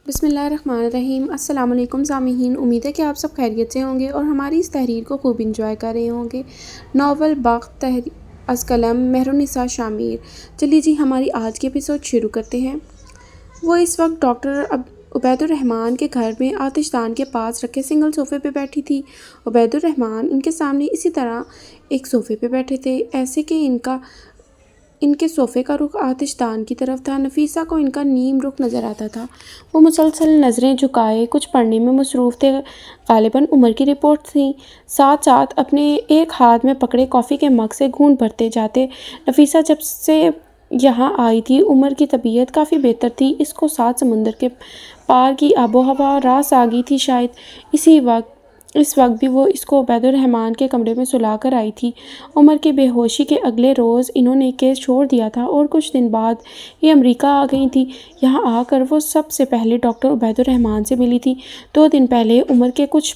بسم اللہ الرحمن الرحیم۔ السلام علیکم سامعین، امید ہے کہ آپ سب خیریت سے ہوں گے اور ہماری اس تحریر کو خوب انجوائے کر رہے ہوں گے۔ ناول بخت از قلم مہرالنساء شامیر۔ چلیے جی ہماری آج کے ایپیسوڈ شروع کرتے ہیں۔ وہ اس وقت ڈاکٹر عبید الرحمن کے گھر میں آتش دان کے پاس رکھے سنگل صوفے پہ بیٹھی تھی۔ عبید الرحمن ان کے سامنے اسی طرح ایک صوفے پہ بیٹھے تھے، ایسے کہ ان کے صوفے کا رخ آتش دان کی طرف تھا۔ نفیسہ کو ان کا نیم رخ نظر آتا تھا۔ وہ مسلسل نظریں جھکائے کچھ پڑھنے میں مصروف تھے، غالباً عمر کی رپورٹ تھی۔ ساتھ ساتھ اپنے ایک ہاتھ میں پکڑے کافی کے مگ سے گھونٹ بھرتے جاتے۔ نفیسہ جب سے یہاں آئی تھی عمر کی طبیعت کافی بہتر تھی۔ اس کو 7 سمندر کے پار کی آب و ہوا راس آ گئی تھی شاید۔ اس وقت بھی وہ اس کو عبید الرحمن کے کمرے میں سلا کر آئی تھی۔ عمر کی بے ہوشی کے اگلے روز انہوں نے کیس چھوڑ دیا تھا اور کچھ دن بعد یہ امریکہ آ گئی تھی۔ یہاں آ کر وہ سب سے پہلے ڈاکٹر عبید الرحمن سے ملی تھی۔ 2 دن پہلے عمر کے کچھ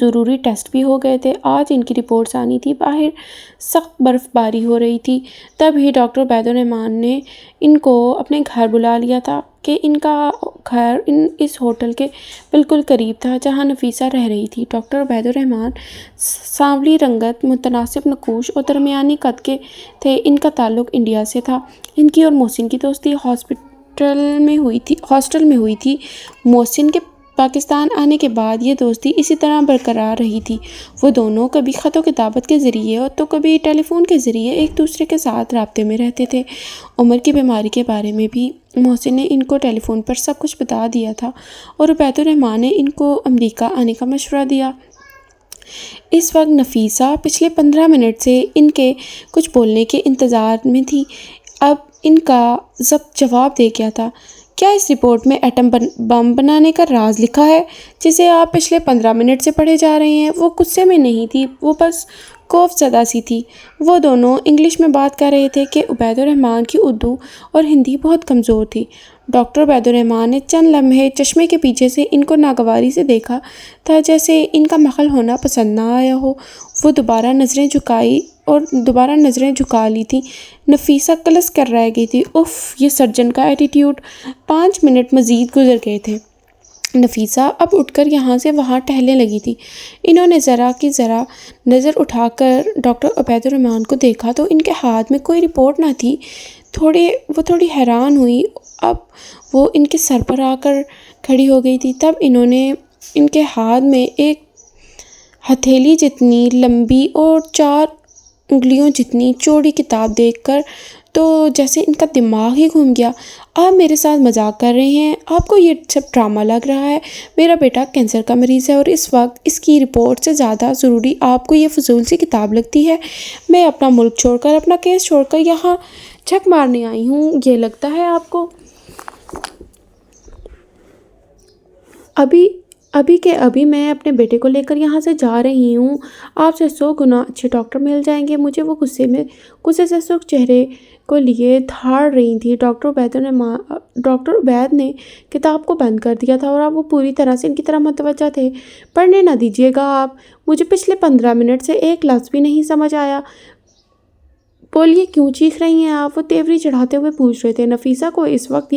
ضروری ٹیسٹ بھی ہو گئے تھے۔ آج ان کی رپورٹس آنی تھی۔ باہر سخت برف باری ہو رہی تھی۔ تب ہی ڈاکٹر عبید الرحمن نے ان کو اپنے گھر بلا لیا تھا کہ ان کا گھر اس ہوٹل کے بالکل قریب تھا جہاں نفیسہ رہ رہی تھی۔ ڈاکٹر عبید الرحمن سانولی رنگت، متناسب نقوش اور درمیانی قد کے تھے۔ ان کا تعلق انڈیا سے تھا۔ ان کی اور محسن کی دوستی ہاسٹل میں ہوئی تھی۔ محسن کے پاکستان آنے کے بعد یہ دوستی اسی طرح برقرار رہی تھی۔ وہ دونوں کبھی خط و کتابت کے ذریعے اور تو کبھی ٹیلی فون کے ذریعے ایک دوسرے کے ساتھ رابطے میں رہتے تھے۔ عمر کی بیماری کے بارے میں بھی محسن نے ان کو ٹیلی فون پر سب کچھ بتا دیا تھا اور عبید الرحمن نے ان کو امریکہ آنے کا مشورہ دیا۔ اس وقت نفیسہ پچھلے 15 منٹ سے ان کے کچھ بولنے کے انتظار میں تھی۔ اب ان کا ضبط جواب دے گیا تھا۔ کیا اس رپورٹ میں ایٹم بم بنانے کا راز لکھا ہے جسے آپ پچھلے 15 منٹ سے پڑھے جا رہے ہیں؟ وہ غصے میں نہیں تھی، وہ بس خوف زدہ سی تھی۔ وہ دونوں انگلش میں بات کر رہے تھے کہ عبید الرحمن کی اردو اور ہندی بہت کمزور تھی۔ ڈاکٹر عبید الرحمن نے چند لمحے چشمے کے پیچھے سے ان کو ناگواری سے دیکھا تھا، جیسے ان کا مخل ہونا پسند نہ آیا ہو۔ وہ دوبارہ نظریں جھکا لی تھیں۔ نفیسہ کلس کر رہ گئی تھی۔ اف، یہ سرجن کا ایٹیٹیوڈ۔ 5 منٹ مزید گزر گئے تھے۔ نفیسہ اب اٹھ کر یہاں سے وہاں ٹہلنے لگی تھی۔ انہوں نے ذرا نظر اٹھا کر ڈاکٹر عبید الرحمن کو دیکھا تو ان کے ہاتھ میں کوئی رپورٹ نہ تھی۔ وہ تھوڑی حیران ہوئی۔ اب وہ ان کے سر پر آ کر کھڑی ہو گئی تھی۔ تب انہوں نے ان کے ہاتھ میں ایک ہتھیلی جتنی لمبی اور 4 انگلیوں جتنی چوڑی کتاب دیکھ کر تو جیسے ان کا دماغ ہی گھوم گیا۔ آپ میرے ساتھ مذاق کر رہے ہیں؟ آپ کو یہ سب ڈرامہ لگ رہا ہے؟ میرا بیٹا کینسر کا مریض ہے اور اس وقت اس کی رپورٹ سے زیادہ ضروری آپ کو یہ فضول سی کتاب لگتی ہے؟ میں اپنا ملک چھوڑ کر، اپنا کیس چھوڑ کر یہاں جھک مارنے آئی ہوں، یہ لگتا ہے آپ کو؟ ابھی کے ابھی میں اپنے بیٹے کو لے کر یہاں سے جا رہی ہوں۔ آپ سے 100 گنا اچھے ڈاکٹر مل جائیں گے۔ مجھے وہ غصے سے سرخ چہرے کو لیے دھاڑ رہی تھی۔ ڈاکٹر عبید نے کتاب کو بند کر دیا تھا اور اب وہ پوری طرح سے ان کی طرف متوجہ تھے۔ پڑھنے نہ دیجیے گا آپ، مجھے پچھلے 15 منٹ سے ایک لفظ بھی نہیں سمجھ آیا۔ بولیے کیوں چیخ رہی ہیں آپ؟ وہ تیوری چڑھاتے ہوئے پوچھ رہے تھے۔ نفیسہ کو اس وقت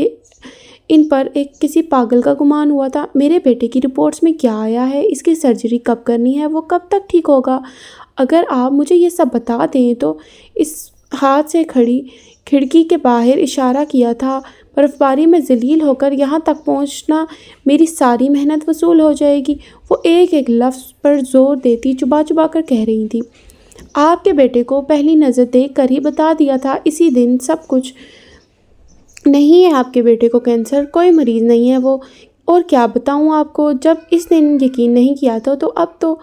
ان پر کسی پاگل کا گمان ہوا تھا۔ میرے بیٹے کی رپورٹس میں کیا آیا ہے؟ اس کی سرجری کب کرنی ہے؟ وہ کب تک ٹھیک ہوگا؟ اگر آپ مجھے یہ سب بتا دیں تو۔ اس ہاتھ سے کھڑکی کے باہر اشارہ کیا تھا۔ برف باری میں ذلیل ہو کر یہاں تک پہنچنا میری ساری محنت وصول ہو جائے گی۔ وہ ایک ایک لفظ پر زور دیتی چبا کر کہہ رہی تھی۔ آپ کے بیٹے کو پہلی نظر دیکھ کر ہی بتا دیا تھا اسی دن سب کچھ۔ نہیں ہے آپ کے بیٹے کو کینسر، کوئی مریض نہیں ہے وہ۔ اور کیا بتاؤں آپ کو، جب اس دن یقین نہیں کیا تھا تو اب تو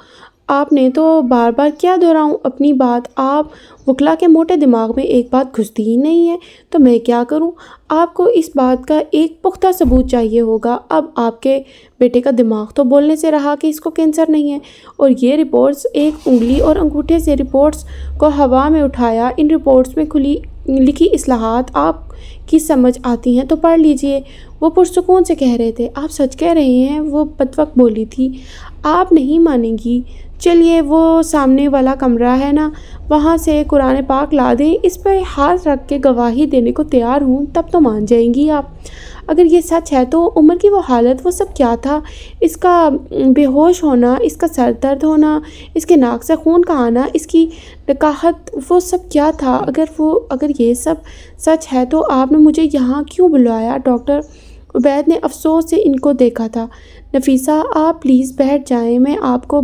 آپ نے تو بار بار کیا دہراؤں اپنی بات؟ آپ وکلا کے موٹے دماغ میں ایک بات گھستی ہی نہیں ہے تو میں کیا کروں؟ آپ کو اس بات کا ایک پختہ ثبوت چاہیے ہوگا۔ اب آپ کے بیٹے کا دماغ تو بولنے سے رہا کہ اس کو کینسر نہیں ہے، اور یہ رپورٹس، ایک انگلی اور انگوٹھے سے رپورٹس کو ہوا میں اٹھایا۔ ان رپورٹس میں لکھی اصطلاحات آپ کی سمجھ آتی ہیں تو پڑھ لیجئے۔ وہ پرسکون سے کہہ رہے تھے۔ آپ سچ کہہ رہے ہیں؟ وہ بدوقت بولی تھی۔ آپ نہیں مانیں گی، چلیے وہ سامنے والا کمرہ ہے نا، وہاں سے قرآن پاک لا دیں، اس پہ ہاتھ رکھ کے گواہی دینے کو تیار ہوں، تب تو مان جائیں گی آپ۔ اگر یہ سچ ہے تو عمر کی وہ حالت، وہ سب کیا تھا؟ اس کا بے ہوش ہونا، اس کا سر درد ہونا، اس کے ناک سے خون کا آنا، اس کی نکاہت، وہ سب کیا تھا؟ اگر یہ سب سچ ہے تو آپ نے مجھے یہاں کیوں بلایا؟ ڈاکٹر عبید نے افسوس سے ان کو دیکھا تھا۔ نفیسہ آپ پلیز بیٹھ جائیں، میں آپ کو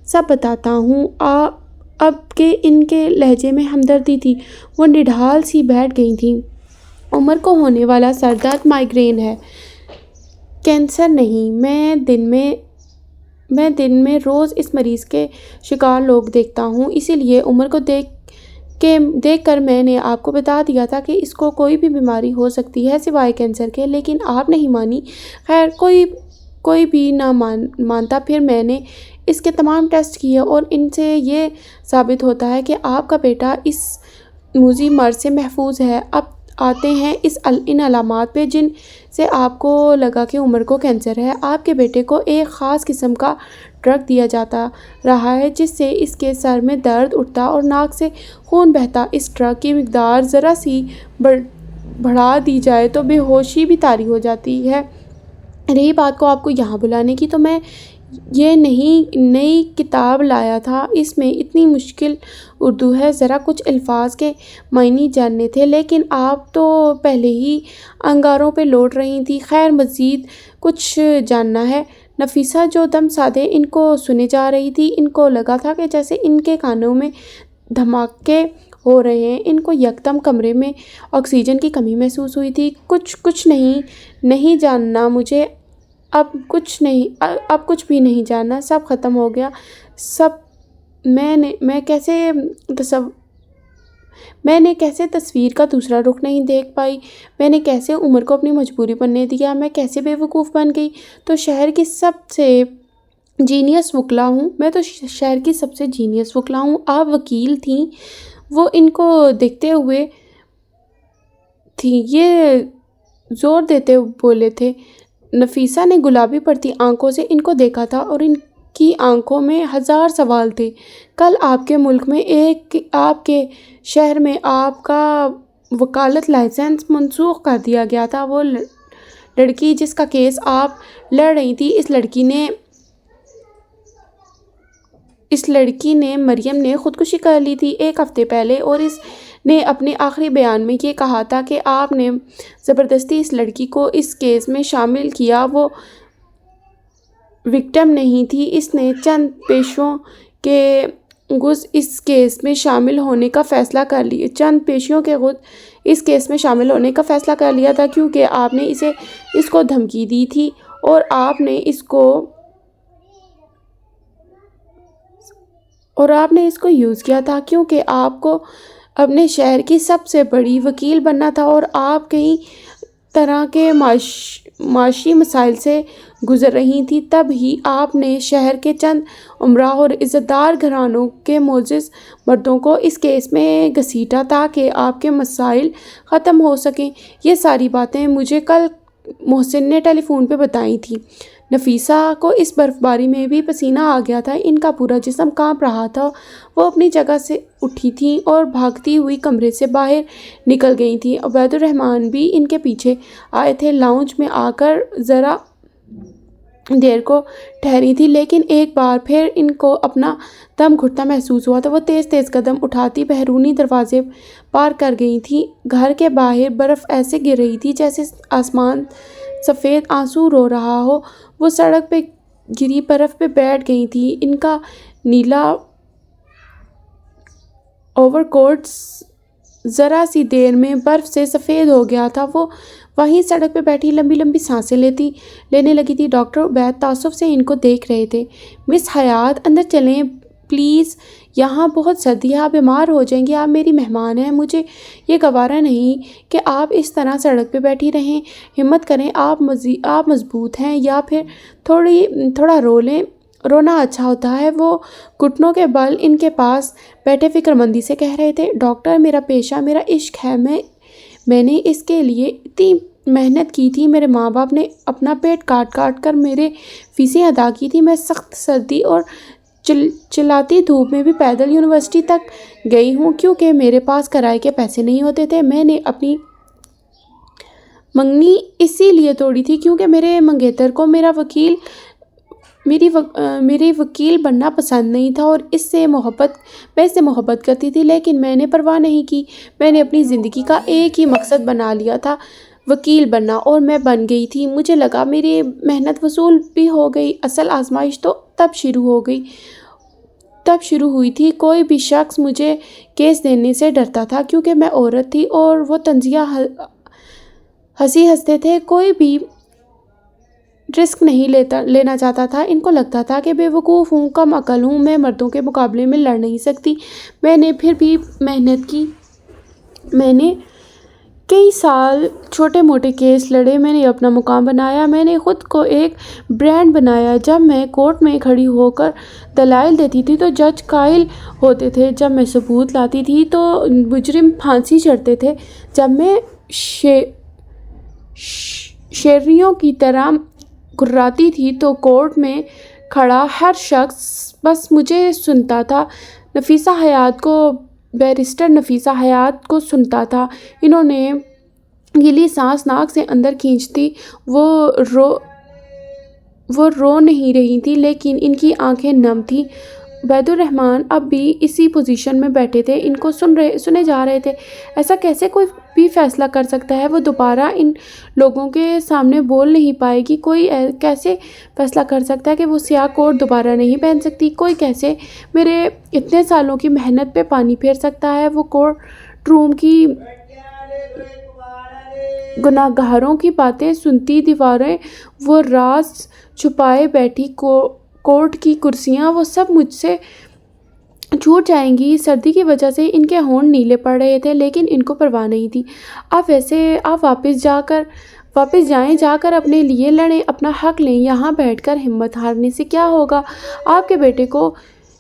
سب بتاتا ہوں۔ اب کہ ان کے لہجے میں ہمدردی تھی، وہ نڈھال سی بیٹھ گئی تھیں۔ عمر کو ہونے والا سر درد مائیگرین ہے، کینسر نہیں۔ میں دن میں روز اس مریض کے شکار لوگ دیکھتا ہوں، اسی لیے عمر کو دیکھ کر میں نے آپ کو بتا دیا تھا کہ اس کو کوئی بھی بیماری ہو سکتی ہے سوائے کینسر کے، لیکن آپ نہیں مانی۔ خیر کوئی بھی نہ مانتا۔ پھر میں نے اس کے تمام ٹیسٹ کیے اور ان سے یہ ثابت ہوتا ہے کہ آپ کا بیٹا اس موذی مرض سے محفوظ ہے۔ اب آتے ہیں ان علامات پہ جن سے آپ کو لگا کہ عمر کو کینسر ہے۔ آپ کے بیٹے کو ایک خاص قسم کا ڈرگ دیا جاتا رہا ہے جس سے اس کے سر میں درد اٹھتا اور ناک سے خون بہتا۔ اس ڈرگ کی مقدار ذرا سی بڑھا دی جائے تو بے ہوشی بھی طاری ہو جاتی ہے۔ رہی بات کو آپ کو یہاں بلانے کی، تو میں یہ نئی کتاب لایا تھا، اس میں اتنی مشکل اردو ہے، ذرا کچھ الفاظ کے معنی جاننے تھے، لیکن آپ تو پہلے ہی انگاروں پہ لوٹ رہی تھی۔ خیر مزید کچھ جاننا ہے؟ نفیسہ جو دم سادے ان کو سنے جا رہی تھی، ان کو لگا تھا کہ جیسے ان کے کانوں میں دھماکے ہو رہے ہیں۔ ان کو یکدم کمرے میں آکسیجن کی کمی محسوس ہوئی تھی۔ کچھ نہیں جاننا مجھے، اب کچھ بھی نہیں جاننا، سب ختم ہو گیا۔ میں نے کیسے تصویر کا دوسرا رخ نہیں دیکھ پائی؟ میں نے کیسے عمر کو اپنی مجبوری بننے دیا؟ میں کیسے بے وقوف بن گئی؟ تو شہر کی سب سے جینیس وکلا ہوں۔ آپ وکیل تھیں، وہ ان کو دیکھتے ہوئے تھیں، یہ زور دیتے بولے تھے۔ نفیسہ نے گلابی پڑتی آنکھوں سے ان کو دیکھا تھا اور ان کی آنکھوں میں ہزار سوال تھے۔ کل آپ کے ملک میں آپ کے شہر میں آپ کا وکالت لائسنس منسوخ کر دیا گیا تھا۔ وہ لڑکی جس کا کیس آپ لڑ رہی تھی، اس لڑکی نے مریم نے خودکشی کر لی تھی 1 ہفتے پہلے، اور اس نے اپنے آخری بیان میں یہ کہا تھا کہ آپ نے زبردستی اس لڑکی کو اس کیس میں شامل کیا۔ وہ وکٹم نہیں تھی، اس نے چند پیشوں کے گز اس کیس میں شامل ہونے کا فیصلہ کر لیا تھا کیونکہ آپ نے اس کو دھمکی دی تھی اور آپ نے اس کو یوز کیا تھا کیونکہ آپ کو اپنے شہر کی سب سے بڑی وکیل بننا تھا اور آپ کئی طرح کے معاشی مسائل سے گزر رہی تھی۔ تب ہی آپ نے شہر کے چند امراء اور عزت دار گھرانوں کے معزز مردوں کو اس کیس میں گھسیٹا تاکہ آپ کے مسائل ختم ہو سکیں۔ یہ ساری باتیں مجھے کل محسن نے ٹیلی فون پہ بتائی تھیں۔ نفیسہ کو اس برفباری میں بھی پسینہ آ گیا تھا، ان کا پورا جسم کانپ رہا تھا۔ وہ اپنی جگہ سے اٹھی تھیں اور بھاگتی ہوئی کمرے سے باہر نکل گئی تھیں۔ عبید الرحمن بھی ان کے پیچھے آئے تھے۔ لاؤنج میں آ کر ذرا دیر کو ٹھہری تھی، لیکن ایک بار پھر ان کو اپنا دم گھٹتا محسوس ہوا تو وہ تیز قدم اٹھاتی بیرونی دروازے پار کر گئی تھیں۔ گھر کے باہر برف ایسے گر رہی تھی جیسے آسمان سفید آنسو رو رہا ہو۔ وہ سڑک پہ گری برف پہ بیٹھ گئی تھیں۔ ان کا نیلا اوور کوٹ ذرا سی دیر میں برف سے سفید ہو گیا تھا۔ وہ وہیں سڑک پہ بیٹھی لمبی سانسیں لینے لگی تھی۔ ڈاکٹر عبید تعصب سے ان کو دیکھ رہے تھے۔ مس حیات اندر چلیں پلیز، یہاں بہت سردی ہے، آپ بیمار ہو جائیں گی، آپ میری مہمان ہیں، مجھے یہ گوارا نہیں کہ آپ اس طرح سڑک پہ بیٹھی رہیں۔ ہمت کریں، آپ مضبوط ہیں، یا پھر تھوڑا رو لیں، رونا اچھا ہوتا ہے۔ وہ گھٹنوں کے بل ان کے پاس بیٹھے فکر مندی سے کہہ رہے تھے، ڈاکٹر میرا پیشہ میرا عشق ہے، میں نے اس کے لیے اتنی محنت کی تھی، میرے ماں باپ نے اپنا پیٹ کاٹ کر میرے فیسیں ادا کی تھی، میں سخت سردی اور چلاتی دھوپ میں بھی پیدل یونیورسٹی تک گئی ہوں کیونکہ میرے پاس کرائے کے پیسے نہیں ہوتے تھے۔ میں نے اپنی منگنی اسی لیے توڑی تھی کیونکہ میرے منگیتر کو میرے وکیل بننا پسند نہیں تھا اور میں اس سے محبت کرتی تھی، لیکن میں نے پرواہ نہیں کی۔ میں نے اپنی زندگی کا ایک ہی مقصد بنا لیا تھا، وکیل بننا، اور میں بن گئی تھی۔ مجھے لگا میری محنت وصول بھی ہو گئی۔ اصل آزمائش تو تب شروع ہوئی تھی۔ کوئی بھی شخص مجھے کیس دینے سے ڈرتا تھا کیونکہ میں عورت تھی اور وہ طنزیہ ہنستے تھے۔ کوئی بھی رسک نہیں لینا چاہتا تھا۔ ان کو لگتا تھا کہ بے وقوف ہوں، کم عقل ہوں، میں مردوں کے مقابلے میں لڑ نہیں سکتی۔ میں نے پھر بھی محنت کی۔ میں نے کئی سال چھوٹے موٹے کیس لڑے، میں نے اپنا مقام بنایا، میں نے خود کو ایک برانڈ بنایا۔ جب میں کورٹ میں کھڑی ہو کر دلائل دیتی تھی تو جج قائل ہوتے تھے، جب میں ثبوت لاتی تھی تو مجرم پھانسی چڑھتے تھے، جب میں شیریوں کی طرح گھراتی تھی تو کورٹ میں کھڑا ہر شخص بس مجھے سنتا تھا۔ بیرسٹر نفیسہ حیات کو سنتا تھا۔ انہوں نے گیلی سانس ناک سے اندر کھینچتی۔ وہ رو نہیں رہی تھی لیکن ان کی آنکھیں نم تھیں۔ عبید الرحمن اب بھی اسی پوزیشن میں بیٹھے تھے، ان کو سنے جا رہے تھے۔ ایسا کیسے کوئی بھی فیصلہ کر سکتا ہے؟ وہ دوبارہ ان لوگوں کے سامنے بول نہیں پائے گی۔ کوئی کیسے فیصلہ کر سکتا ہے کہ وہ سیاہ کوٹ دوبارہ نہیں پہن سکتی؟ کوئی کیسے میرے اتنے سالوں کی محنت پہ پانی پھیر سکتا ہے؟ وہ کورٹ روم کی گناہگاروں کی باتیں سنتی دیواریں، وہ راز چھپائے بیٹھی کورٹ کی کرسیاں، وہ سب مجھ سے چھوٹ جائیں گی۔ سردی کی وجہ سے ان کے ہونٹ نیلے پڑ رہے تھے لیکن ان کو پرواہ نہیں تھی۔ آپ واپس جائیں، جا کر اپنے لیے لڑیں، اپنا حق لیں۔ یہاں بیٹھ کر ہمت ہارنے سے کیا ہوگا؟ آپ کے بیٹے کو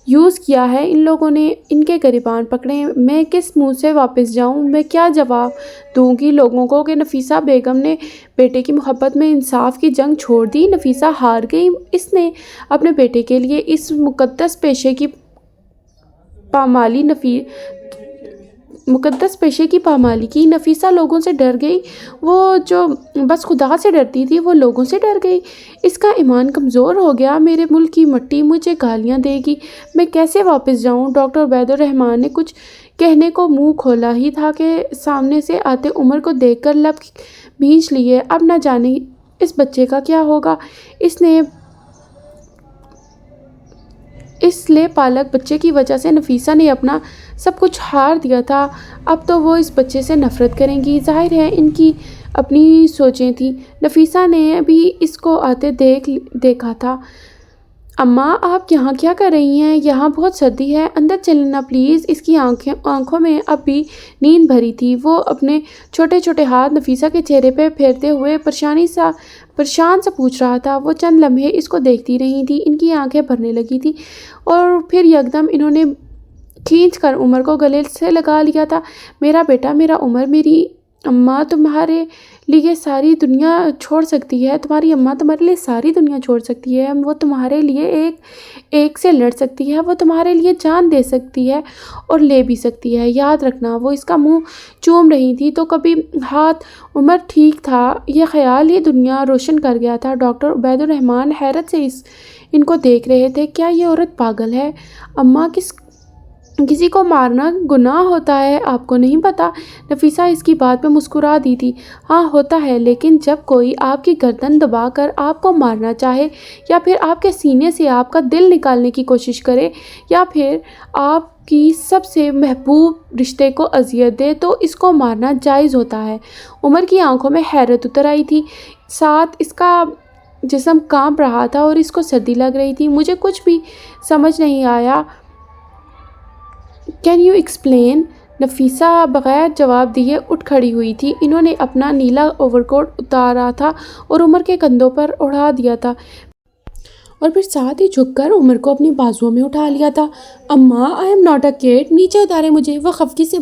یوز کیا ہے ان لوگوں نے، ان کے گریبان پکڑے۔ میں کس منہ سے واپس جاؤں؟ میں کیا جواب دوں گی لوگوں کو کہ نفیسہ بیگم نے بیٹے کی محبت میں انصاف کی جنگ چھوڑ دی؟ نفیسہ ہار گئی۔ اس نے اپنے بیٹے کے لیے اس مقدس پیشے کی پامالی کی۔ نفیسہ لوگوں سے ڈر گئی، وہ جو بس خدا سے ڈرتی تھی وہ لوگوں سے ڈر گئی۔ اس کا ایمان کمزور ہو گیا۔ میرے ملک کی مٹی مجھے گالیاں دے گی، میں کیسے واپس جاؤں؟ ڈاکٹر عبید الرحمن نے کچھ کہنے کو منہ کھولا ہی تھا کہ سامنے سے آتے عمر کو دیکھ کر لب بھینچ لیے۔ اب نہ جانے اس بچے کا کیا ہوگا۔ اس لے پالک بچے کی وجہ سے نفیسہ نے اپنا سب کچھ ہار دیا تھا۔ اب تو وہ اس بچے سے نفرت کریں گی۔ ظاہر ہے ان کی اپنی سوچیں تھیں۔ نفیسہ نے بھی اس کو آتے دیکھا تھا۔ اماں آپ یہاں کیا کر رہی ہیں؟ یہاں بہت سردی ہے، اندر چلنا پلیز۔ اس کی آنکھوں میں اب بھی نیند بھری تھی۔ وہ اپنے چھوٹے چھوٹے ہاتھ نفیسہ کے چہرے پہ پھیرتے ہوئے پریشان سا پوچھ رہا تھا۔ وہ چند لمحے اس کو دیکھتی رہی تھی، ان کی آنکھیں بھرنے لگی تھی اور پھر یکدم انہوں نے کھینچ کر عمر کو گلے سے لگا لیا تھا۔ میرا بیٹا، میرا عمر، میری اماں تمہارے لیے ساری دنیا چھوڑ سکتی ہے۔ تمہاری اماں تمہارے لیے ساری دنیا چھوڑ سکتی ہے۔ وہ تمہارے لیے ایک سے لڑ سکتی ہے، وہ تمہارے لیے جان دے سکتی ہے اور لے بھی سکتی ہے، یاد رکھنا۔ وہ اس کا منہ چوم رہی تھی تو کبھی ہاتھ۔ عمر ٹھیک تھا، یہ خیال ہی دنیا روشن کر گیا تھا۔ ڈاکٹر عبید الرحمن حیرت سے ان کو دیکھ رہے تھے۔ کیا یہ عورت پاگل ہے؟ اماں، کسی کو مارنا گناہ ہوتا ہے، آپ کو نہیں پتا؟ نفیسہ اس کی بات پہ مسکرا دی تھی۔ ہاں ہوتا ہے، لیکن جب کوئی آپ کی گردن دبا کر آپ کو مارنا چاہے، یا پھر آپ کے سینے سے آپ کا دل نکالنے کی کوشش کرے، یا پھر آپ کی سب سے محبوب رشتے کو اذیت دے تو اس کو مارنا جائز ہوتا ہے۔ عمر کی آنکھوں میں حیرت اتر آئی تھی، ساتھ اس کا جسم کانپ رہا تھا اور اس کو سردی لگ رہی تھی۔ مجھے کچھ بھی سمجھ نہیں آیا۔ Can you explain? نفیسہ بغیر جواب دیے اٹھ کھڑی ہوئی تھی۔ انہوں نے اپنا نیلا اوور کوٹ اتارا تھا اور عمر کے کندھوں پر اڑا دیا تھا اور پھر ساتھ ہی جھک کر عمر کو اپنی بازوؤں میں اٹھا لیا تھا۔ اماں، I am not a cat, نیچے اتارے مجھے، وہ خفگی سے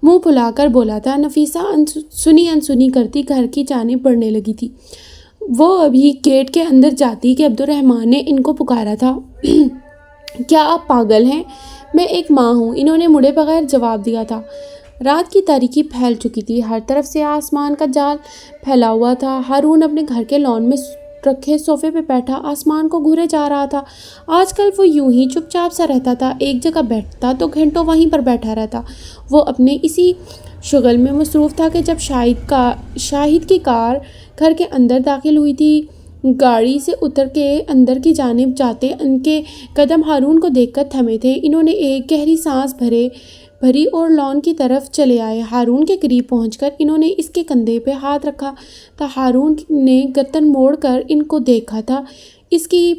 منہ پھلا کر بولا تھا۔ نفیسہ انسنی کرتی گھر کی جانب بڑھنے لگی تھی۔ وہ ابھی گیٹ کے اندر جاتی کہ عبد الرحمن نے ان کو پکارا تھا۔ کیا آپ پاگل ہیں؟ میں ایک ماں ہوں، انہوں نے مڑے بغیر جواب دیا تھا۔ رات کی تاریکی پھیل چکی تھی، ہر طرف سے آسمان کا جال پھیلا ہوا تھا۔ ہارون اپنے گھر کے لان میں رکھے صوفے پہ بیٹھا آسمان کو گھورے جا رہا تھا۔ آج کل وہ یوں ہی چپ چاپ سا رہتا تھا، ایک جگہ بیٹھتا تو گھنٹوں وہیں پر بیٹھا رہتا۔ وہ اپنے اسی شغل میں مصروف تھا کہ جب شاہد کی کار گھر کے اندر داخل ہوئی تھی۔ گاڑی سے اتر کے اندر کی جانب جاتے ان کے قدم ہارون کو دیکھ کر تھمے تھے۔ انہوں نے ایک گہری سانس بھری اور لان کی طرف چلے آئے۔ ہارون کے قریب پہنچ کر انہوں نے اس کے کندھے پہ ہاتھ رکھا تھا۔ ہارون نے گردن موڑ کر ان کو دیکھا تھا۔ اس کی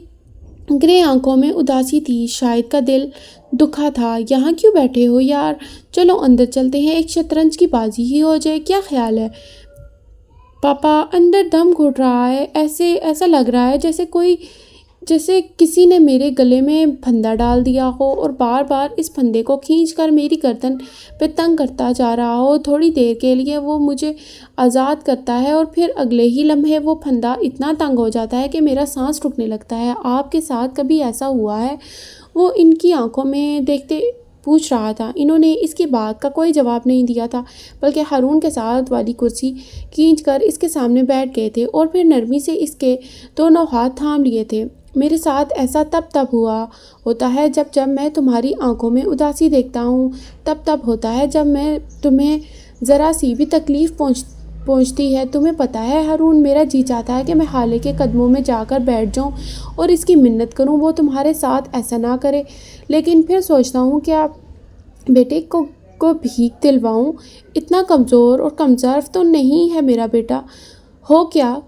گرے آنکھوں میں اداسی تھی۔ شاہد کا دل دکھا تھا۔ یہاں کیوں بیٹھے ہو یار؟ چلو اندر چلتے ہیں، ایک شطرنج کی بازی ہی ہو جائے، کیا خیال ہے؟ پاپا اندر دم گھٹ رہا ہے، ایسا لگ رہا ہے جیسے کسی نے میرے گلے میں پھندا ڈال دیا ہو اور بار بار اس پھندے کو کھینچ کر میری گردن پہ تنگ کرتا جا رہا ہو۔ تھوڑی دیر کے لیے وہ مجھے آزاد کرتا ہے اور پھر اگلے ہی لمحے وہ پھندا اتنا تنگ ہو جاتا ہے کہ میرا سانس رکنے لگتا ہے۔ آپ کے ساتھ کبھی ایسا ہوا ہے؟ وہ ان کی آنکھوں میں دیکھتے پوچھ رہا تھا۔ انہوں نے اس کی بات کا کوئی جواب نہیں دیا تھا، بلکہ ہارون کے ساتھ والی کرسی کھینچ کر اس کے سامنے بیٹھ گئے تھے اور پھر نرمی سے اس کے دونوں ہاتھ تھام لیے تھے۔ میرے ساتھ ایسا تب ہوتا ہے جب میں تمہاری آنکھوں میں اداسی دیکھتا ہوں، تب ہوتا ہے جب میں تمہیں ذرا سی بھی تکلیف پہنچتی ہے۔ تمہیں پتہ ہے ہارون، میرا جی چاہتا ہے کہ میں خالے کے قدموں میں جا کر بیٹھ جاؤں اور اس کی منت کروں وہ تمہارے ساتھ ایسا نہ کرے، لیکن پھر سوچتا ہوں کیا بیٹے کو بھیک دلواؤں؟ اتنا کمزور اور کمضرف تو نہیں ہے میرا بیٹا، ہو کیا؟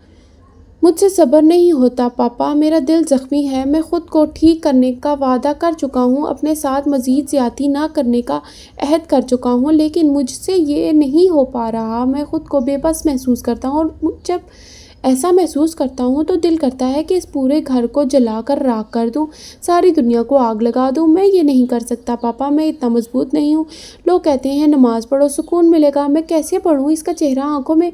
مجھ سے صبر نہیں ہوتا پاپا، میرا دل زخمی ہے، میں خود کو ٹھیک کرنے کا وعدہ کر چکا ہوں، اپنے ساتھ مزید زیادتی نہ کرنے کا عہد کر چکا ہوں، لیکن مجھ سے یہ نہیں ہو پا رہا۔ میں خود کو بے بس محسوس کرتا ہوں اور جب ایسا محسوس کرتا ہوں تو دل کرتا ہے کہ اس پورے گھر کو جلا کر راکھ کر دوں، ساری دنیا کو آگ لگا دوں۔ میں یہ نہیں کر سکتا پاپا، میں اتنا مضبوط نہیں ہوں۔ لوگ کہتے ہیں نماز پڑھو سکون ملے گا، میں کیسے پڑھوں؟ اس کا چہرہ آنکھوں میں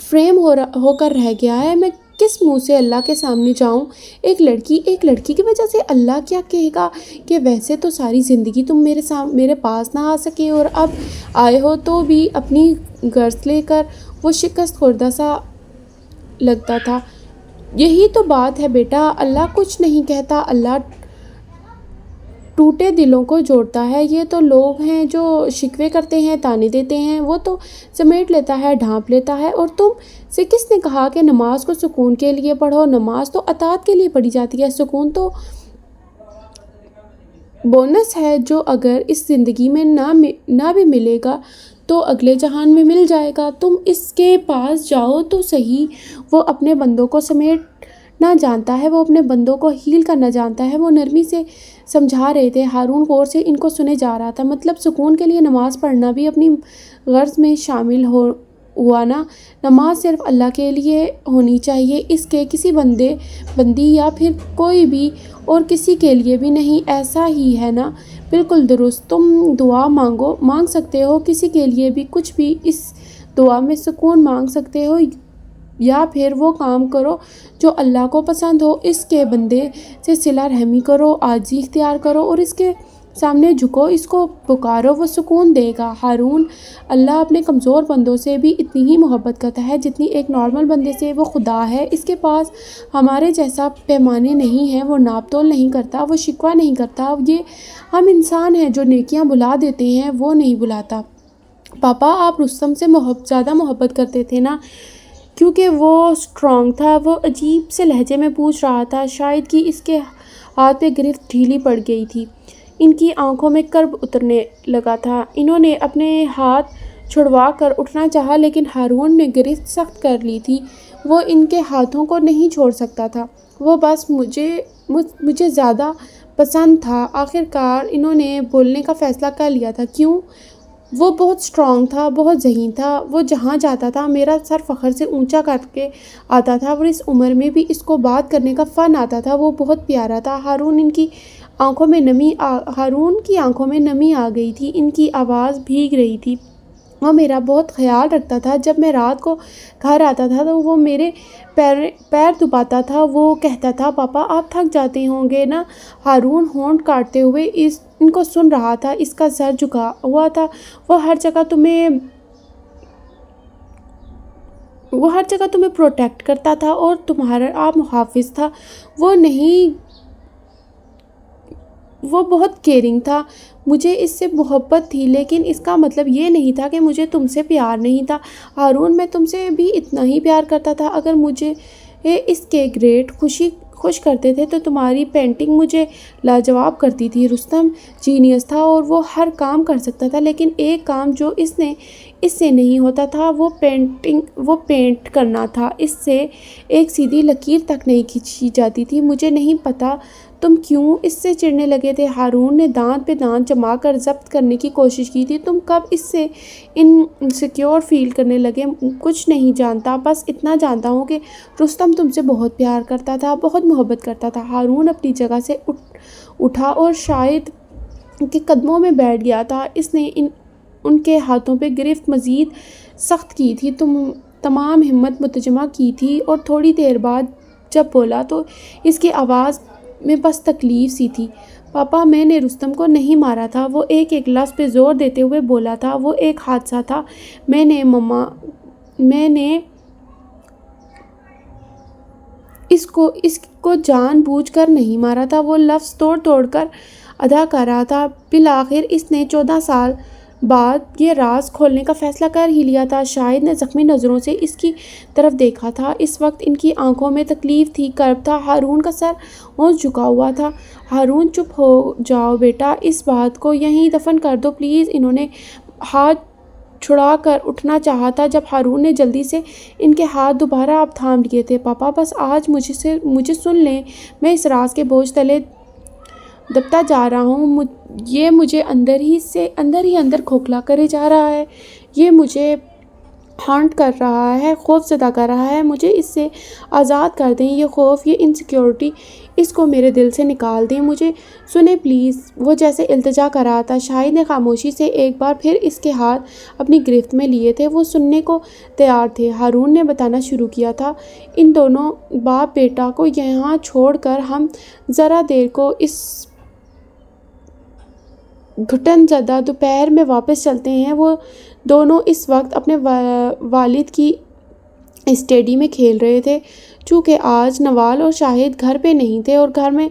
فریم ہو کر رہ گیا ہے، میں کس منہ سے اللہ کے سامنے جاؤں؟ ایک لڑکی کی وجہ سے اللہ کیا کہے گا کہ ویسے تو ساری زندگی تم میرے پاس نہ آ سکے اور اب آئے ہو تو بھی اپنی غرض لے کر۔ وہ شکست خوردہ سا لگتا تھا۔ یہی تو بات ہے بیٹا، اللہ کچھ نہیں کہتا، اللہ ٹوٹے دلوں کو جوڑتا ہے۔ یہ تو لوگ ہیں جو شکوے کرتے ہیں، تانے دیتے ہیں، وہ تو سمیٹ لیتا ہے، ڈھانپ لیتا ہے۔ اور تم سے کس نے کہا کہ نماز کو سکون کے لیے پڑھو؟ نماز تو اطاعت کے لیے پڑھی جاتی ہے، سکون تو بونس ہے جو اگر اس زندگی میں نہ بھی ملے گا تو اگلے جہان میں مل جائے گا۔ تم اس کے پاس جاؤ تو صحیح، وہ اپنے بندوں کو سمیٹنا جانتا ہے، وہ اپنے بندوں کو ہیل کرنا جانتا ہے۔ وہ نرمی سے سمجھا رہے تھے۔ ہارون غور سے ان کو سنے جا رہا تھا۔ مطلب سکون کے لیے نماز پڑھنا بھی اپنی غرض میں شامل ہوا نا؟ نماز صرف اللہ کے لیے ہونی چاہیے، اس کے کسی بندی یا پھر کوئی بھی اور کسی کے لیے بھی نہیں، ایسا ہی ہے نا؟ بالکل درست۔ تم دعا مانگ سکتے ہو کسی کے لیے بھی، کچھ بھی، اس دعا میں سکون مانگ سکتے ہو، یا پھر وہ کام کرو جو اللہ کو پسند ہو، اس کے بندے سے صلہ رحمی کرو، عاجزی اختیار کرو اور اس کے سامنے جھکو، اس کو پکارو، وہ سکون دے گا۔ ہارون، اللہ اپنے کمزور بندوں سے بھی اتنی ہی محبت کرتا ہے جتنی ایک نارمل بندے سے۔ وہ خدا ہے، اس کے پاس ہمارے جیسا پیمانے نہیں ہیں، وہ ناپ تول نہیں کرتا، وہ شکوہ نہیں کرتا۔ یہ ہم انسان ہیں جو نیکیاں بھلا دیتے ہیں، وہ نہیں بھلاتا۔ پاپا آپ رستم سے زیادہ محبت کرتے تھے نا؟ کیونکہ وہ اسٹرانگ تھا، وہ عجیب سے لہجے میں پوچھ رہا تھا۔ شاید کہ اس کے ہاتھ پہ گرفت ڈھیلی پڑ گئی تھی، ان کی آنکھوں میں کرب اترنے لگا تھا۔ انہوں نے اپنے ہاتھ چھڑوا کر اٹھنا چاہا لیکن ہارون نے گرفت سخت کر لی تھی۔ وہ ان کے ہاتھوں کو نہیں چھوڑ سکتا تھا۔ وہ بس مجھے زیادہ پسند تھا۔ آخر کار انہوں نے بولنے کا فیصلہ کر لیا تھا۔ کیوں؟ وہ بہت اسٹرانگ تھا، بہت ذہین تھا، وہ جہاں جاتا تھا میرا سر فخر سے اونچا کر کے آتا تھا اور اس عمر میں بھی اس کو بات کرنے کا فن آتا تھا۔ وہ بہت پیارا تھا۔ ہارون کی آنکھوں میں نمی آ گئی تھی، ان کی آواز بھیگ رہی تھی۔ وہ میرا بہت خیال رکھتا تھا۔ جب میں رات کو گھر آتا تھا تو وہ میرے پیر دباتا تھا۔ وہ کہتا تھا پاپا آپ تھک جاتے ہوں گے نا۔ ہارون ہونٹ کاٹتے ہوئے ان کو سن رہا تھا، اس کا سر جھکا ہوا تھا۔ وہ ہر جگہ تمہیں پروٹیکٹ کرتا تھا اور تمہارا آپ محافظ تھا۔ وہ بہت کیئرنگ تھا۔ مجھے اس سے محبت تھی، لیکن اس کا مطلب یہ نہیں تھا کہ مجھے تم سے پیار نہیں تھا۔ ہارون میں تم سے بھی اتنا ہی پیار کرتا تھا۔ اگر مجھے اس کے گریڈ خوش کرتے تھے تو تمہاری پینٹنگ مجھے لاجواب کرتی تھی۔ رستم جینیس تھا اور وہ ہر کام کر سکتا تھا، لیکن ایک کام جو اس سے نہیں ہوتا تھا وہ پینٹ کرنا تھا۔ اس سے ایک سیدھی لکیر تک نہیں کھینچی جاتی تھی۔ مجھے نہیں پتا تم کیوں اس سے چڑھنے لگے تھے۔ ہارون نے دانت پہ دانت جما کر ضبط کرنے کی کوشش کی تھی۔ تم کب اس سے انسیکیور فیل کرنے لگے؟ کچھ نہیں جانتا، بس اتنا جانتا ہوں کہ رستم تم سے بہت پیار کرتا تھا، بہت محبت کرتا تھا۔ ہارون اپنی جگہ سے اٹھا اور شاہد کے قدموں میں بیٹھ گیا تھا۔ اس نے ان کے ہاتھوں پہ گرفت مزید سخت کی تھی، تمام ہمت متجمع کی تھی، اور تھوڑی دیر بعد جب بولا تو اس کی آواز میں بس تکلیف سی تھی۔ پاپا میں نے رستم کو نہیں مارا تھا۔ وہ ایک لفظ پہ زور دیتے ہوئے بولا تھا۔ وہ ایک حادثہ تھا۔ میں نے اس کو جان بوجھ کر نہیں مارا تھا۔ وہ لفظ توڑ کر ادا کر رہا تھا۔ بالآخر اس نے 14 سال بعد یہ راز کھولنے کا فیصلہ کر ہی لیا تھا۔ شاہد نے زخمی نظروں سے اس کی طرف دیکھا تھا۔ اس وقت ان کی آنکھوں میں تکلیف تھی، کرب تھا۔ ہارون کا سر اونچ جھکا ہوا تھا۔ ہارون چپ ہو جاؤ بیٹا، اس بات کو یہیں دفن کر دو پلیز۔ انہوں نے ہاتھ چھڑا کر اٹھنا چاہا تھا جب ہارون نے جلدی سے ان کے ہاتھ دوبارہ اب تھام لیے تھے۔ پاپا بس آج مجھے سن لیں، میں اس راز کے بوجھ تلے دبتا جا رہا ہوں۔ یہ مجھے اندر ہی اندر کھوکھلا کرے جا رہا ہے۔ یہ مجھے ہانٹ کر رہا ہے، خوف زدہ کر رہا ہے۔ مجھے اس سے آزاد کر دیں۔ یہ خوف، یہ انسیکیورٹی، اس کو میرے دل سے نکال دیں۔ مجھے سنیں پلیز۔ وہ جیسے التجا کر رہا تھا۔ شاہد نے خاموشی سے ایک بار پھر اس کے ہاتھ اپنی گرفت میں لیے تھے۔ وہ سننے کو تیار تھے۔ ہارون نے بتانا شروع کیا تھا، ان دونوں باپ بیٹا کو یہاں چھوڑ کر ہم ذرا دیر کو اس گھٹن زدہ دوپہر میں واپس چلتے ہیں۔ وہ دونوں اس وقت اپنے والد کی اسٹڈی میں کھیل رہے تھے۔ چونکہ آج نوال اور شاہد گھر پہ نہیں تھے اور گھر میں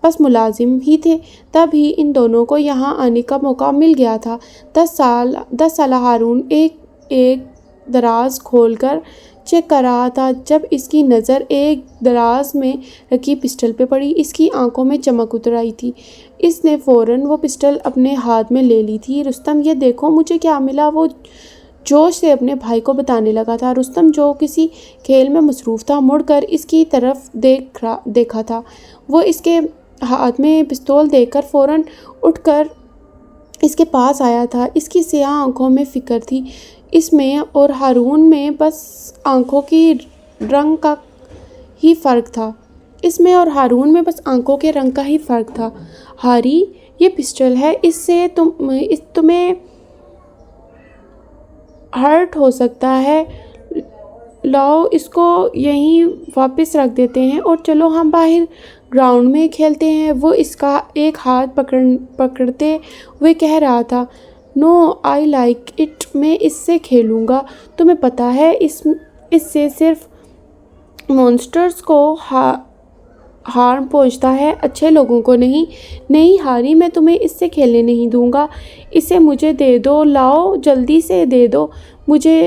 بس ملازم ہی تھے، تب ہی ان دونوں کو یہاں آنے کا موقع مل گیا تھا۔ 10 سالہ ہارون ایک دراز کھول کر چیک کر رہا تھا جب اس کی نظر ایک دراز میں رکھی پسٹل پہ پڑی۔ اس کی آنکھوں میں چمک اتر آئی تھی۔ اس نے فوراً وہ پسٹل اپنے ہاتھ میں لے لی تھی۔ رستم یہ دیکھو مجھے کیا ملا، وہ جوش سے اپنے بھائی کو بتانے لگا تھا۔ رستم جو کسی کھیل میں مصروف تھا، مڑ کر اس کی طرف دیکھا تھا۔ وہ اس کے ہاتھ میں پستول دیکھ کر فوراً اٹھ کر اس کے پاس آیا تھا۔ اس کی سیاہ آنکھوں میں فکر تھی۔ اس میں اور ہارون میں بس آنکھوں کی رنگ کا ہی فرق تھا۔ آنکھوں کے رنگ کا ہی فرق تھا۔ ہاری، یہ پسٹل ہے، اس سے تمہیں ہرٹ ہو سکتا ہے۔ لاؤ اس کو یہیں واپس رکھ دیتے ہیں اور چلو ہم باہر گراؤنڈ میں کھیلتے ہیں۔ وہ اس کا ایک ہاتھ پکڑتے ہوئے کہہ رہا تھا، نو آئی لائک اٹ، میں اس سے کھیلوں گا۔ تمہیں پتہ ہے اس سے صرف مونسٹرز کو ہارم پہنچتا ہے، اچھے لوگوں کو نہیں۔ نہیں ہاری، میں تمہیں اس سے کھیلنے نہیں دوں گا۔ اسے مجھے دے دو، لاؤ جلدی سے دے دو مجھے۔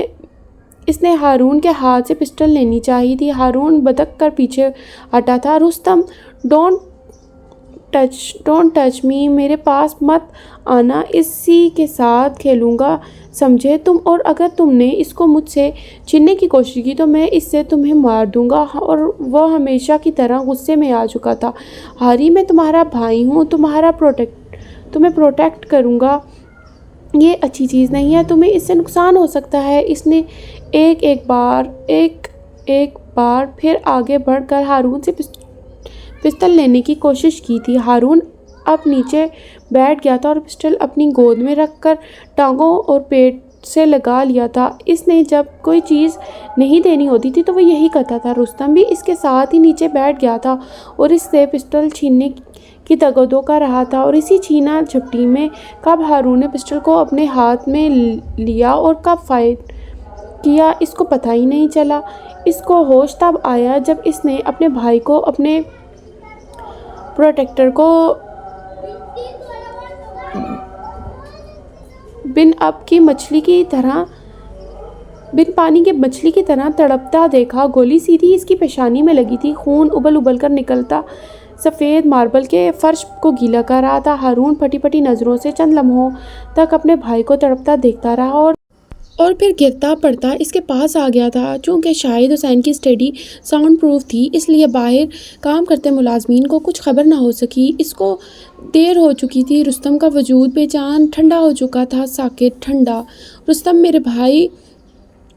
اس نے ہارون کے ہاتھ سے پسٹل لینی چاہی تھی۔ ہارون بدک کر پیچھے ہٹا تھا۔ رستم، ڈونٹ ٹچ می، میرے پاس مت آنا، اسی کے ساتھ کھیلوں گا، سمجھے تم؟ اور اگر تم نے اس کو مجھ سے چھیننے کی کوشش کی تو میں اس سے تمہیں مار دوں گا۔ اور وہ ہمیشہ کی طرح غصے میں آ چکا تھا۔ ہاری، میں تمہارا بھائی ہوں، تمہیں پروٹیکٹ کروں گا۔ یہ اچھی چیز نہیں ہے، تمہیں اس سے نقصان ہو سکتا ہے۔ اس نے ایک بار پھر آگے بڑھ کر ہارون سے پسٹل لینے کی کوشش کی تھی۔ ہارون اب نیچے بیٹھ گیا تھا اور پسٹل اپنی گود میں رکھ کر ٹانگوں اور پیٹ سے لگا لیا تھا۔ اس نے جب کوئی چیز نہیں دینی ہوتی تھی تو وہ یہی کرتا تھا۔ رستم بھی اس کے ساتھ ہی نیچے بیٹھ گیا تھا اور اس سے پسٹل چھیننے کی تگودو کر رہا تھا، اور اسی چھینا جھپٹی میں کب ہارون نے پسٹل کو اپنے ہاتھ میں لیا اور کب فائر کیا اس کو پتہ ہی نہیں چلا۔ اس کو ہوش تب آیا جب اس نے اپنے بھائی کو، اپنے پروٹیکٹر کو بن پانی کی مچھلی کی طرح تڑپتا دیکھا۔ گولی سیدھی اس کی پیشانی میں لگی تھی، خون ابل ابل کر نکلتا سفید ماربل کے فرش کو گیلا کر رہا تھا۔ ہارون پھٹی پھٹی نظروں سے چند لمحوں تک اپنے بھائی کو تڑپتا دیکھتا رہا اور پھر گرتا پڑتا اس کے پاس آ گیا تھا۔ چونکہ شاہد حسین کی اسٹڈی ساؤنڈ پروف تھی، اس لیے باہر کام کرتے ملازمین کو کچھ خبر نہ ہو سکی۔ اس کو دیر ہو چکی تھی۔ رستم کا وجود بے جان ٹھنڈا ہو چکا تھا، ساکت، ٹھنڈا۔ رستم میرے بھائی،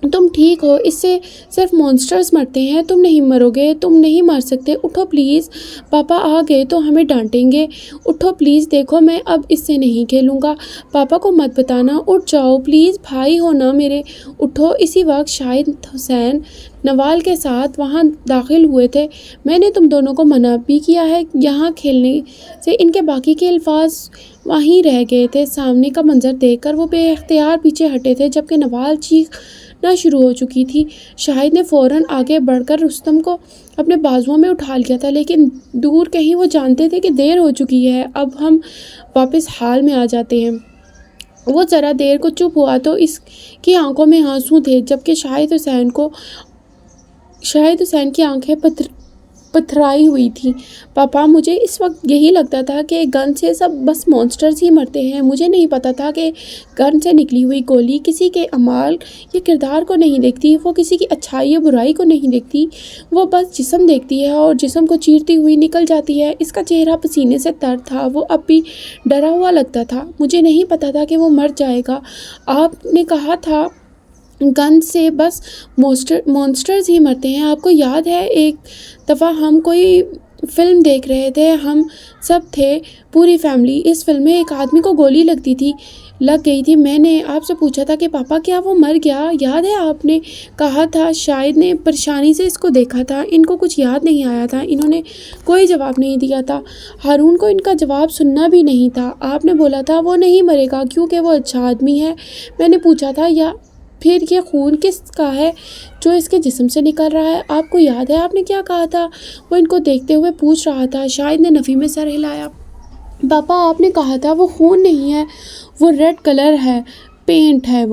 تم ٹھیک ہو؟ اس سے صرف مانسٹرز مرتے ہیں، تم نہیں مرو گے، تم نہیں مر سکتے، اٹھو پلیز، پاپا آ گئے تو ہمیں ڈانٹیں گے، اٹھو پلیز، دیکھو میں اب اس سے نہیں کھیلوں گا، پاپا کو مت بتانا، اٹھ جاؤ پلیز، بھائی ہو نا میرے، اٹھو۔ اسی وقت شاہد حسین نوال کے ساتھ وہاں داخل ہوئے تھے۔ میں نے تم دونوں کو منع بھی کیا ہے یہاں کھیلنے سے۔ ان کے باقی کے الفاظ وہیں رہ گئے تھے۔ سامنے کا منظر دیکھ کر وہ بے اختیار پیچھے ہٹے تھے، جبکہ نوال چیخنا شروع ہو چکی تھی۔ شاہد نے فوراً آگے بڑھ کر رستم کو اپنے بازوؤں میں اٹھا لیا تھا، لیکن دور کہیں وہ جانتے تھے کہ دیر ہو چکی ہے، اب ہم واپس حال میں آ جاتے ہیں۔ وہ ذرا دیر کو چپ ہوا تو اس کی آنکھوں میں آنسو تھے، جبکہ شاہد حسین کی آنکھیں پتھرائی ہوئی تھیں۔ پاپا، مجھے اس وقت یہی لگتا تھا کہ گن سے سب بس مانسٹرز ہی مرتے ہیں۔ مجھے نہیں پتا تھا کہ گن سے نکلی ہوئی گولی کسی کے اعمال یا کردار کو نہیں دیکھتی، وہ کسی کی اچھائی یا برائی کو نہیں دیکھتی، وہ بس جسم دیکھتی ہے اور جسم کو چیرتی ہوئی نکل جاتی ہے۔ اس کا چہرہ پسینے سے تر تھا، وہ اب بھی ڈرا ہوا لگتا تھا۔ مجھے نہیں پتا تھا کہ وہ مر جائے گا۔ آپ نے کہا تھا گن سے بس مانسٹرز ہی مرتے ہیں۔ آپ کو یاد ہے ایک دفعہ ہم کوئی فلم دیکھ رہے تھے، ہم سب تھے، پوری فیملی۔ اس فلم میں ایک آدمی کو گولی لگ گئی تھی۔ میں نے آپ سے پوچھا تھا کہ پاپا کیا وہ مر گیا؟ یاد ہے آپ نے کہا تھا؟ شاہد نے پریشانی سے اس کو دیکھا تھا۔ ان کو کچھ یاد نہیں آیا تھا، انہوں نے کوئی جواب نہیں دیا تھا۔ ہارون کو ان کا جواب سننا بھی نہیں تھا۔ آپ نے بولا تھا وہ نہیں مرے گا کیونکہ وہ اچھا آدمی ہے۔ میں نے پوچھا تھا یا پھر یہ خون کس کا ہے جو اس کے جسم سے نکل رہا ہے؟ آپ کو یاد ہے آپ نے کیا کہا تھا؟ وہ ان کو دیکھتے ہوئے پوچھ رہا تھا۔ شاہد نے نفی میں سر ہلایا۔ پاپا، آپ نے کہا تھا وہ خون نہیں ہے، وہ ریڈ کلر ہے، پینٹ ہے۔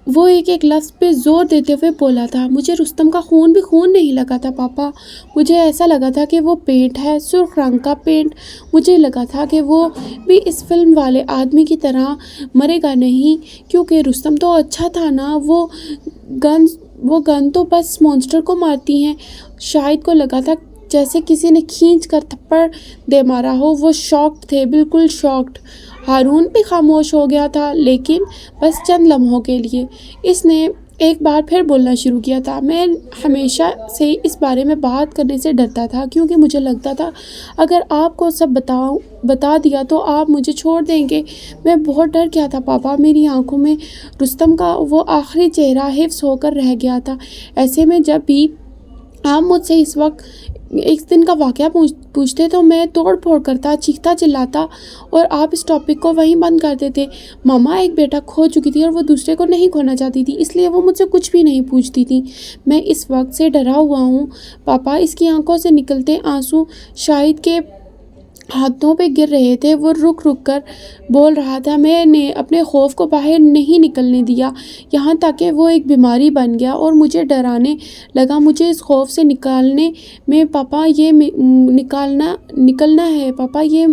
وہ ایک لفظ پہ زور دیتے ہوئے بولا تھا۔ مجھے رستم کا خون بھی خون نہیں لگا تھا پاپا، مجھے ایسا لگا تھا کہ وہ پینٹ ہے، سرخ رنگ کا پینٹ۔ مجھے لگا تھا کہ وہ بھی اس فلم والے آدمی کی طرح مرے گا نہیں، کیونکہ رستم تو اچھا تھا نا۔ وہ گن تو بس مانسٹر کو مارتی ہیں۔ شاہد کو لگا تھا جیسے کسی نے کھینچ کر تھپڑ دے مارا ہو۔ وہ شاکڈ تھے، بالکل شاکڈ۔ ہارون بھی خاموش ہو گیا تھا، لیکن بس چند لمحوں کے لیے۔ اس نے ایک بار پھر بولنا شروع کیا تھا۔ میں ہمیشہ سے اس بارے میں بات کرنے سے ڈرتا تھا، کیونکہ مجھے لگتا تھا اگر آپ کو سب بتا دیا تو آپ مجھے چھوڑ دیں گے۔ میں بہت ڈر گیا تھا پاپا۔ میری آنکھوں میں رستم کا وہ آخری چہرہ حفظ ہو کر رہ گیا تھا۔ ایسے میں جب بھی آپ مجھ سے اس دن کا واقعہ پوچھتے تو میں توڑ پھوڑ کرتا، چیختا چلاتا، اور آپ اس ٹاپک کو وہیں بند کر دیتے۔ ماما ایک بیٹا کھو چکی تھی اور وہ دوسرے کو نہیں کھونا چاہتی تھی، اس لیے وہ مجھ سے کچھ بھی نہیں پوچھتی تھی۔ میں اس وقت سے ڈرا ہوا ہوں پاپا۔ اس کی آنکھوں سے نکلتے آنسو شاہد کے ہاتھوں پہ گر رہے تھے۔ وہ رک کر بول رہا تھا۔ میں نے اپنے خوف کو باہر نہیں نکلنے دیا، یہاں تک کہ وہ ایک بیماری بن گیا اور مجھے ڈرانے لگا۔ مجھے اس خوف سے نکالنے میں پاپا یہ نکلنا ہے پاپا، یہ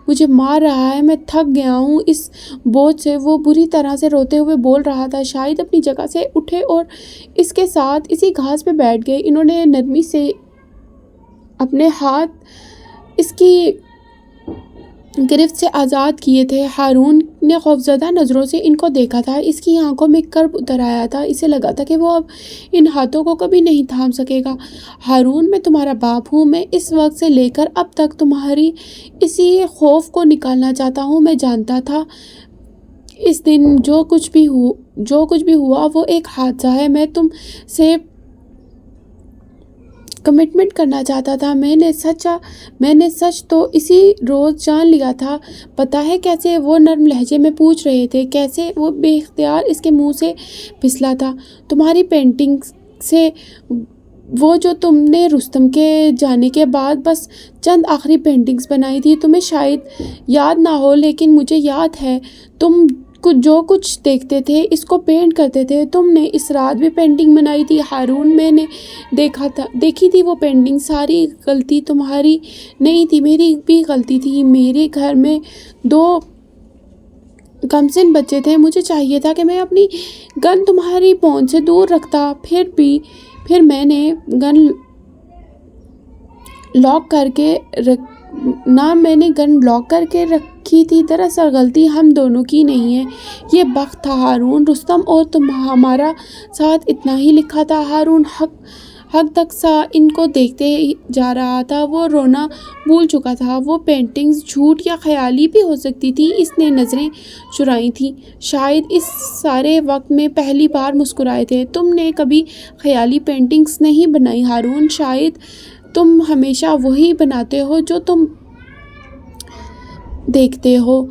مجھے مار رہا ہے، میں تھک گیا ہوں اس بوجھ سے۔ وہ بری طرح سے روتے ہوئے بول رہا تھا۔ شاہد اپنی جگہ سے اٹھے اور اس کے ساتھ اسی گھاس پہ بیٹھ گئے۔ انہوں نے نرمی سے اپنے ہاتھ اس کی گرفت سے آزاد کیے تھے۔ ہارون نے خوفزدہ نظروں سے ان کو دیکھا تھا۔ اس کی آنکھوں میں کرب اتر آیا تھا۔ اسے لگا تھا کہ وہ اب ان ہاتھوں کو کبھی نہیں تھام سکے گا۔ ہارون، میں تمہارا باپ ہوں۔ میں اس وقت سے لے کر اب تک تمہاری اسی خوف کو نکالنا چاہتا ہوں۔ میں جانتا تھا اس دن جو کچھ بھی ہوا وہ ایک حادثہ ہے۔ میں تم سے کمٹمنٹ کرنا چاہتا تھا۔ میں نے سچ تو اسی روز جان لیا تھا۔ پتہ ہے کیسے؟ وہ نرم لہجے میں پوچھ رہے تھے۔ کیسے؟ وہ بے اختیار اس کے منہ سے پھسلا تھا۔ تمہاری پینٹنگ سے، وہ جو تم نے رستم کے جانے کے بعد بس چند آخری پینٹنگز بنائی تھی۔ تمہیں شاید یاد نہ ہو لیکن مجھے یاد ہے، تم جو کچھ دیکھتے تھے اس کو پینٹ کرتے تھے۔ تم نے اس رات بھی پینٹنگ بنائی تھی ہارون، میں نے دیکھی تھی وہ پینٹنگ۔ ساری غلطی تمہاری نہیں تھی، میری بھی غلطی تھی۔ میرے گھر میں 2 کمسن بچے تھے، مجھے چاہیے تھا کہ میں اپنی گن تمہاری پہنچ سے دور رکھتا۔ پھر میں نے گن لاک کر کے رکھی تھی۔ دراصل غلطی ہم دونوں کی نہیں ہے، یہ بخت تھا ہارون۔ رستم اور ہمارا ساتھ اتنا ہی لکھا تھا۔ ہارون حق تک سا ان کو دیکھتے جا رہا تھا۔ وہ رونا بھول چکا تھا۔ وہ پینٹنگز جھوٹ یا خیالی بھی ہو سکتی تھی۔ اس نے نظریں چرائی تھیں، شاید اس سارے وقت میں پہلی بار مسکرائے تھے۔ تم نے کبھی خیالی پینٹنگز نہیں بنائی ہارون۔ شاید تم ہمیشہ وہی بناتے ہو جو تم دیکھتے ہو،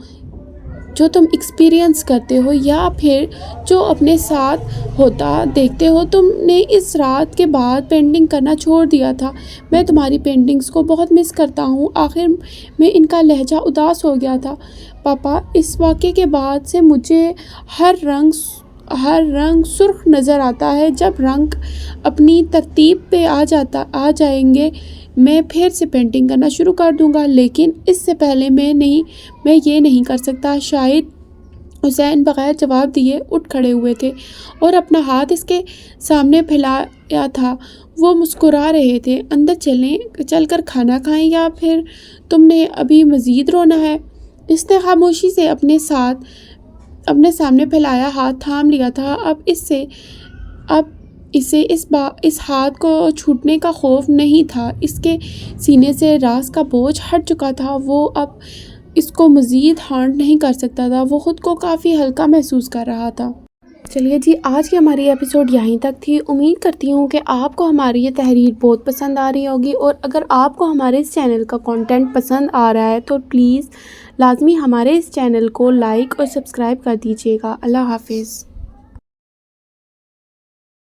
جو تم ایکسپیرینس کرتے ہو، یا پھر جو اپنے ساتھ ہوتا دیکھتے ہو۔ تم نے اس رات کے بعد پینٹنگ کرنا چھوڑ دیا تھا۔ میں تمہاری پینٹنگز کو بہت مس کرتا ہوں۔ آخر میں ان کا لہجہ اداس ہو گیا تھا۔ پاپا، اس واقعے کے بعد سے مجھے ہر رنگ سرخ نظر آتا ہے۔ جب رنگ اپنی ترتیب پہ آ جائیں گے میں پھر سے پینٹنگ کرنا شروع کر دوں گا، لیکن اس سے پہلے میں یہ نہیں کر سکتا۔ شاید حسین بغیر جواب دیے اٹھ کھڑے ہوئے تھے اور اپنا ہاتھ اس کے سامنے پھیلایا تھا۔ وہ مسکرا رہے تھے۔ اندر چل کر کھانا کھائیں یا پھر تم نے ابھی مزید رونا ہے؟ اس نے خاموشی سے اپنے سامنے پھیلایا ہاتھ تھام لیا تھا۔ اب اسے اس ہاتھ کو چھوٹنے کا خوف نہیں تھا۔ اس کے سینے سے راز کا بوجھ ہٹ چکا تھا۔ وہ اب اس کو مزید ہانٹ نہیں کر سکتا تھا۔ وہ خود کو کافی ہلکا محسوس کر رہا تھا۔ چلیے جی، آج کی ہماری ایپیسوڈ یہیں تک تھی۔ امید کرتی ہوں کہ آپ کو ہماری یہ تحریر بہت پسند آ رہی ہوگی، اور اگر آپ کو ہمارے اس چینل کا کنٹینٹ پسند آ رہا ہے تو پلیز لازمی ہمارے اس چینل کو لائک اور سبسکرائب کر دیجیے گا۔ اللہ حافظ۔